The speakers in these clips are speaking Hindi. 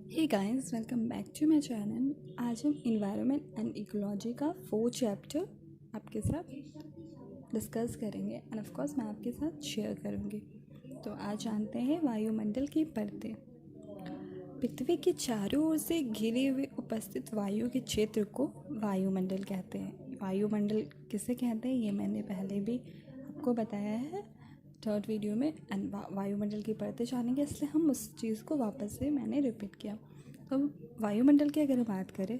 Hey guys, welcome back to my channel. आज हम इन्वायरमेंट एंड इकोलॉजी का 4th चैप्टर आपके साथ डिस्कस करेंगे एंड ऑफ कोर्स मैं आपके साथ शेयर करूँगी। तो आज जानते हैं वायुमंडल की परतें। पृथ्वी के चारों ओर से घिरे हुए उपस्थित वायु के क्षेत्र को वायुमंडल कहते हैं। वायुमंडल किसे कहते हैं ये मैंने पहले भी आपको बताया है थर्ड वीडियो में। एंड वायुमंडल की परतें जानेंगे, इसलिए हम उस चीज़ को वापस से मैंने रिपीट किया। तो वायुमंडल की अगर बात करें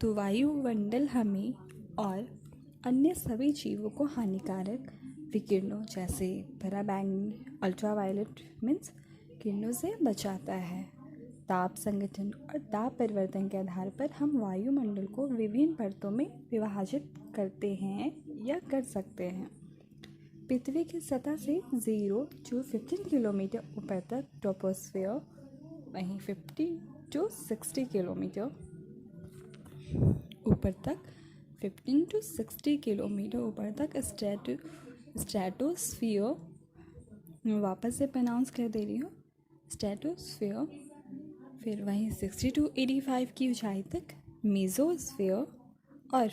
तो वायुमंडल हमें और अन्य सभी जीवों को हानिकारक विकिरणों जैसे पराबैंगनी अल्ट्रावायलेट मीन्स किरणों से बचाता है। ताप संगठन और ताप परिवर्तन के आधार पर हम वायुमंडल को विभिन्न परतों में विभाजित करते हैं या कर सकते हैं। पृथ्वी की सतह से 0 to 15 किलोमीटर ऊपर तक ट्रोपोस्फियर, वहीं 50 to 60 किलोमीटर ऊपर तक 15 to 60 किलोमीटर ऊपर तक स्ट्रेटोस्फियर, मैं वापस से प्रोनाउंस कर दे रही हूँ, स्ट्रेटोस्फियर। फिर वहीं 60 to 85 की ऊंचाई तक मेसोस्फियर और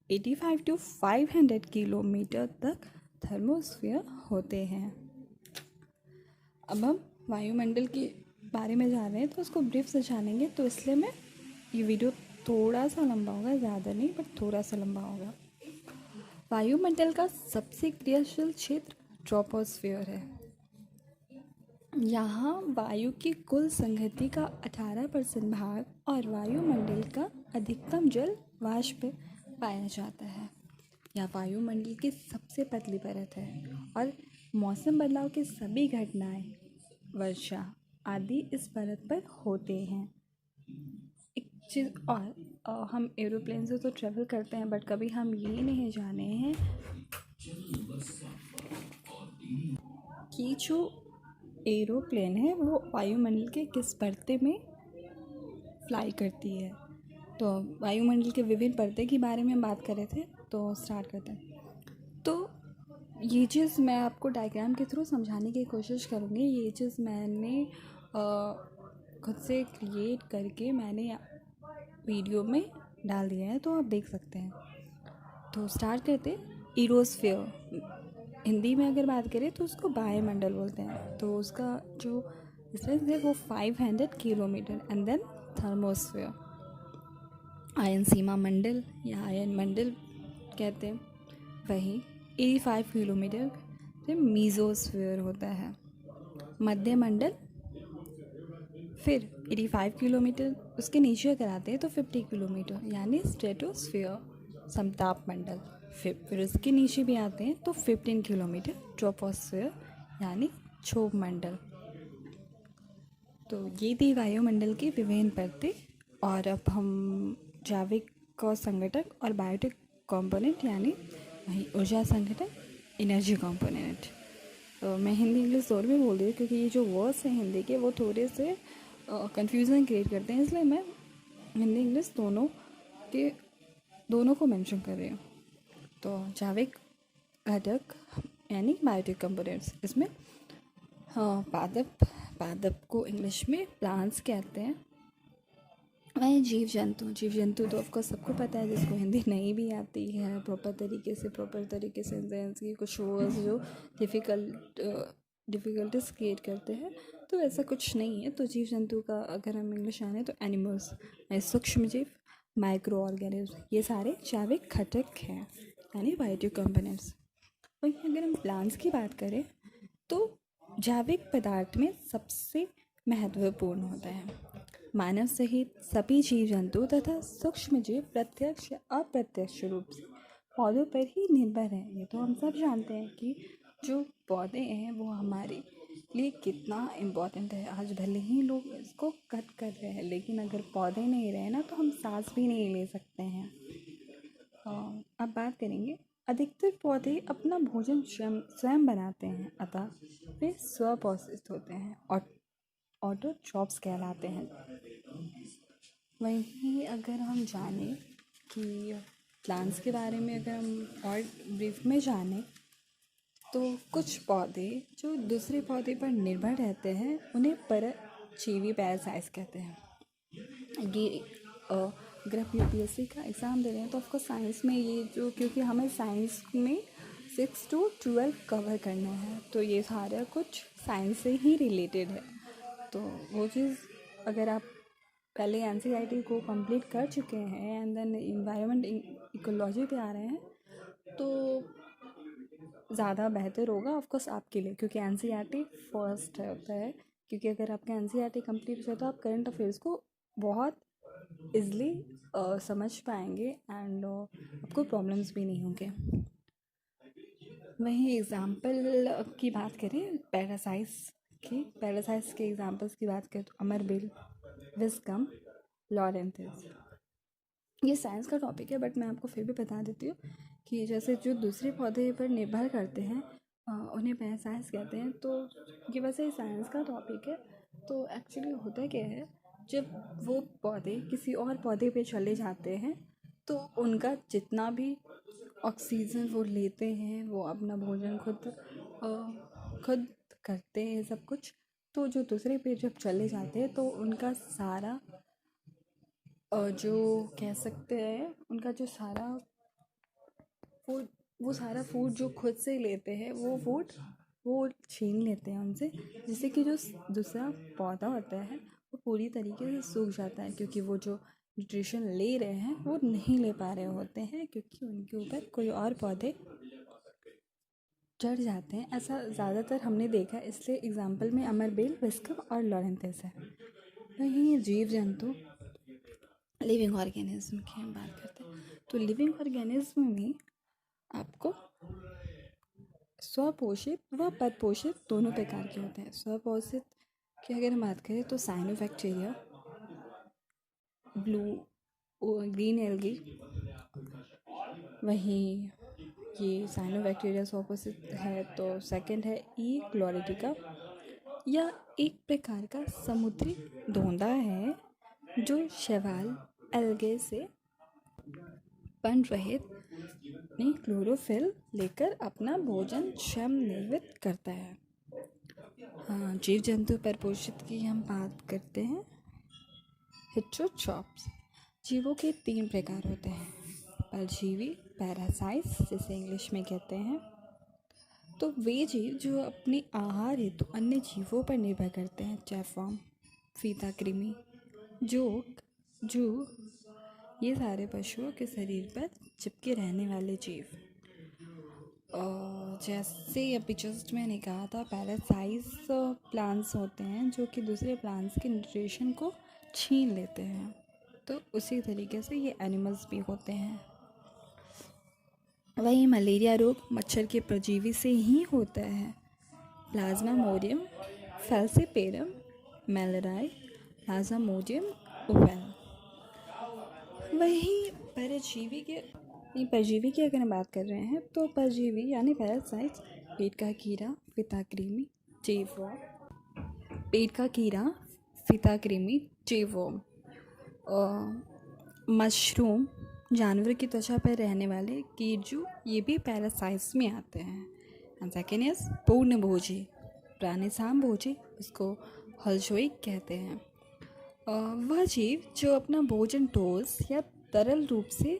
85 to 500 किलोमीटर तक थर्मोस्फियर होते हैं। अब हम वायुमंडल के बारे में जान रहे हैं तो उसको ब्रीफ से जानेंगे, तो इसलिए मैं ये वीडियो थोड़ा सा लंबा होगा, ज़्यादा नहीं बट थोड़ा सा लंबा होगा। वायुमंडल का सबसे क्रियाशील क्षेत्र ट्रोपोस्फियर है। यहाँ वायु की कुल संगति का 18% भाग और वायुमंडल का अधिकतम जल वाष्प पाया जाता है। यह वायुमंडल की सबसे पतली परत है और मौसम बदलाव की सभी घटनाएं, वर्षा आदि इस परत पर होते हैं। एक चीज़ और, हम एरोप्लेन से तो ट्रेवल करते हैं बट कभी हम ये नहीं जाने हैं कि जो एरोप्लेन है वो वायुमंडल के किस परते में फ्लाई करती है। तो वायुमंडल के विभिन्न परतें के बारे में हम बात कर रहे थे, तो स्टार्ट करते हैं। तो ये चीज़ मैं आपको डायग्राम के थ्रू समझाने की कोशिश करूँगी। ये चीज़ मैंने खुद से क्रिएट करके मैंने वीडियो में डाल दिया है, तो आप देख सकते हैं। तो स्टार्ट करते एरोस्फीयर। हिंदी में अगर बात करें तो उसको वायुमंडल बोलते हैं। तो उसका जो डिस्टेंस है वो 500 किलोमीटर। एंड देन थर्मोस्फीयर, आयन सीमा मंडल या आयन मंडल कहते हैं, वही 85 किलोमीटर से मीजोस्फीयर होता है। मध्य मंडल फिर 85 किलोमीटर, उसके नीचे अगर आते हैं तो 50 किलोमीटर यानी स्ट्रेटोस्फीयर समताप मंडल। फिर उसके नीचे भी आते हैं तो 15 किलोमीटर ट्रोपोस्फीयर यानी क्षोभ मंडल। तो ये थी वायुमंडल की विभिन्न परतें। और अब हम जैविक संगठक और बायोटिक कंपोनेंट यानी वही ऊर्जा संगठन एनर्जी कंपोनेंट। तो मैं हिंदी इंग्लिश दोनों में बोल रही हूँ क्योंकि ये जो वर्ड्स हैं हिंदी के वो थोड़े से कंफ्यूजन क्रिएट करते हैं, इसलिए मैं हिंदी इंग्लिश दोनों को मेंशन कर रही हूँ। तो जैविक घटक यानी बायोटिक कंपोनेंट्स, इसमें पादप को इंग्लिश में प्लांट्स कहते हैं। वही जीव जंतु तो ऑफकोर्स सबको पता है, जिसको हिंदी नहीं भी आती है प्रॉपर तरीके से सेंटेंस की कुछ वर्ड्स जो डिफ़िकल्टीज क्रिएट करते हैं, तो ऐसा कुछ नहीं है। तो जीव जंतु का अगर हम इंग्लिश आने तो एनिमल्स, सूक्ष्म जीव, माइक्रो ऑर्गेनिज्म, ये सारे जैविक घटक हैं यानी बायोटिक कंपोनेंट्स। वहीं अगर हम प्लांट्स की बात करें तो जैविक पदार्थ में सबसे महत्वपूर्ण होता है। मानव सहित सभी जीव जंतु तथा सूक्ष्म जीव प्रत्यक्ष या अप्रत्यक्ष रूप से पौधों पर ही निर्भर हैं। ये तो हम सब जानते हैं कि जो पौधे हैं वो हमारे लिए कितना इम्पोर्टेंट है। आज भले ही लोग इसको कट कर रहे हैं, लेकिन अगर पौधे नहीं रहे ना तो हम सांस भी नहीं ले सकते हैं। अब बात करेंगे, अधिकतर पौधे अपना भोजन स्वयं बनाते हैं, अतः वे स्वपोषित होते हैं और ऑटोट्रॉप्स कहलाते हैं। वहीं अगर हम जानें कि प्लांट्स के बारे में अगर हम और ब्रीफ में जानें तो कुछ पौधे जो दूसरे पौधे पर निर्भर रहते हैं उन्हें परजीवी पैरासाइट्स कहते हैं। ये अगर आप यूपीएससी का एग्ज़ाम दे रहे हैं तो ऑफकोर्स साइंस में ये जो, क्योंकि हमें साइंस में 6 to 12 कवर करना है, तो ये सारा कुछ साइंस से ही रिलेटेड है। तो वो चीज़ अगर आप पहले एनसीईआरटी को कंप्लीट कर चुके हैं एंड देन इन्वायरमेंट इकोलॉजी पे आ रहे हैं तो ज़्यादा बेहतर होगा ऑफकोर्स आपके लिए, क्योंकि एनसीईआरटी फर्स्ट होता है। क्योंकि अगर आपका एनसीईआरटी कंप्लीट हो जाए तो आप करंट अफेयर्स को बहुत ईज़िली समझ पाएंगे एंड आपको प्रॉब्लम्स भी नहीं होंगे। वहीं एग्ज़ाम्पल की बात करें पैरासाइट्स के एग्ज़ाम्पल्स की बात करें तो अमरबेल, विस्कम, लॉरेंथिस। ये साइंस का टॉपिक है बट मैं आपको फिर भी बता देती हूँ कि जैसे जो दूसरे पौधे पर निर्भर करते हैं उन्हें पैरासाइट्स कहते हैं। तो ये वैसे साइंस का टॉपिक है। तो एक्चुअली होता क्या है, जब वो पौधे किसी और पौधे पे चले जाते हैं तो उनका जितना भी ऑक्सीजन वो लेते हैं, वो अपना भोजन खुद करते हैं सब कुछ। तो जो दूसरे पे जब चले जाते हैं तो उनका सारा जो कह सकते हैं उनका जो सारा फूड, वो सारा फूड जो खुद से लेते हैं वो फूड वो छीन लेते हैं उनसे, जिससे कि जो दूसरा पौधा होता है वो पूरी तरीके से सूख जाता है, क्योंकि वो जो न्यूट्रिशन ले रहे हैं वो नहीं ले पा रहे होते हैं, क्योंकि उनके ऊपर कोई और पौधे चढ़ जाते हैं। ऐसा ज़्यादातर हमने देखा है, इसलिए एग्जाम्पल में अमरबेल, विस्कम और लॉरेंथिस है। वहीं जीव जंतु, लिविंग ऑर्गेनिज्म की हम बात करते हैं तो लिविंग ऑर्गेनिज्म में आपको स्वपोषित व परपोषित दोनों प्रकार के होते हैं। स्वपोषित की अगर हम बात करें तो साइनोबैक्टीरिया, ब्लू ग्रीन एल्गी। वहीं ये साइनोबैक्टीरिया स्वपोषित है। तो सेकंड है ई क्लोरेटिका, यह एक प्रकार का समुद्री धोंदा है जो शैवाल एल्गे से बन रहे क्लोरोफिल लेकर अपना भोजन स्वयं निर्मित करता है। हाँ, जीव जंतु परपोषित की हम बात करते हैं। हेटेरोट्रॉप्स जीवों के 3 प्रकार होते हैं। परजीवी, पैरासाइट्स जिसे इंग्लिश में कहते हैं। तो वे जीव जो अपने आहार हेतु अन्य जीवों पर निर्भर करते हैं, चैफॉर्म, फीता कृमि, जो ये सारे पशुओं के शरीर पर चिपके रहने वाले जीव। जैसे अभी जस्ट मैंने कहा था, पैरासाइट्स प्लांट्स होते हैं जो कि दूसरे प्लांट्स के न्यूट्रिशन को छीन लेते हैं। तो उसी तरीके से ये एनिमल्स भी होते हैं। वहीं मलेरिया रोग मच्छर के परजीवी से ही होता है। प्लाज्मामोडियम फैल्सिपेरम मैलेराई, प्लाज्मामोडियम ओवेल। वहीं परजीवी की अगर हम बात कर रहे हैं तो परजीवी यानी पैरासाइट्स पेट का कीड़ा, फिताकृमि, टेपवर्म, पेट का कीड़ा, फिताकृमि, टेपवर्म, मशरूम, जानवर की त्वचा पर रहने वाले कीड़जू, ये भी पैरासाइट्स में आते हैं। एंड सेकेंड इज पूर्णभोजी, प्राणिसामभोजी, उसको हलशोइक कहते हैं। वह जीव जो अपना भोजन ठोस या तरल रूप से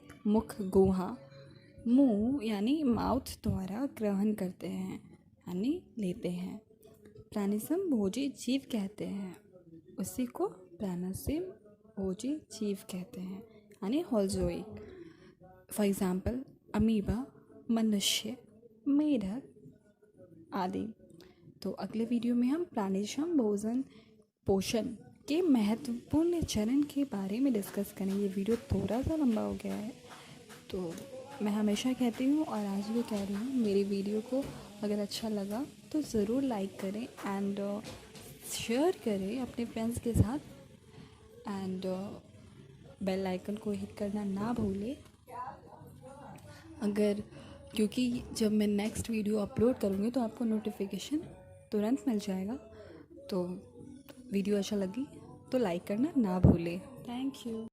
मुंह यानी माउथ द्वारा ग्रहण करते हैं यानी लेते हैं, प्राणिसमभोजी जीव कहते हैं। उसी को प्राणिसमभोजी जीव कहते हैं यानी होल्जोइक। फॉर एग्जाम्पल अमीबा, मनुष्य, मेढक आदि। तो अगले वीडियो में हम प्राणिसम पोषण के महत्वपूर्ण चरण के बारे में डिस्कस करेंगे। ये वीडियो थोड़ा सा लंबा हो गया है, तो मैं हमेशा कहती हूँ और आज भी कह रही हूँ, मेरी वीडियो को अगर अच्छा लगा तो ज़रूर लाइक करें एंड शेयर करें अपने फ्रेंड्स के साथ एंड बेल आइकन को हिट करना ना भूलें। क्योंकि जब मैं नेक्स्ट वीडियो अपलोड करूँगी तो आपको नोटिफिकेशन तुरंत मिल जाएगा। तो वीडियो अच्छा लगी तो लाइक करना ना भूलें। Thank you.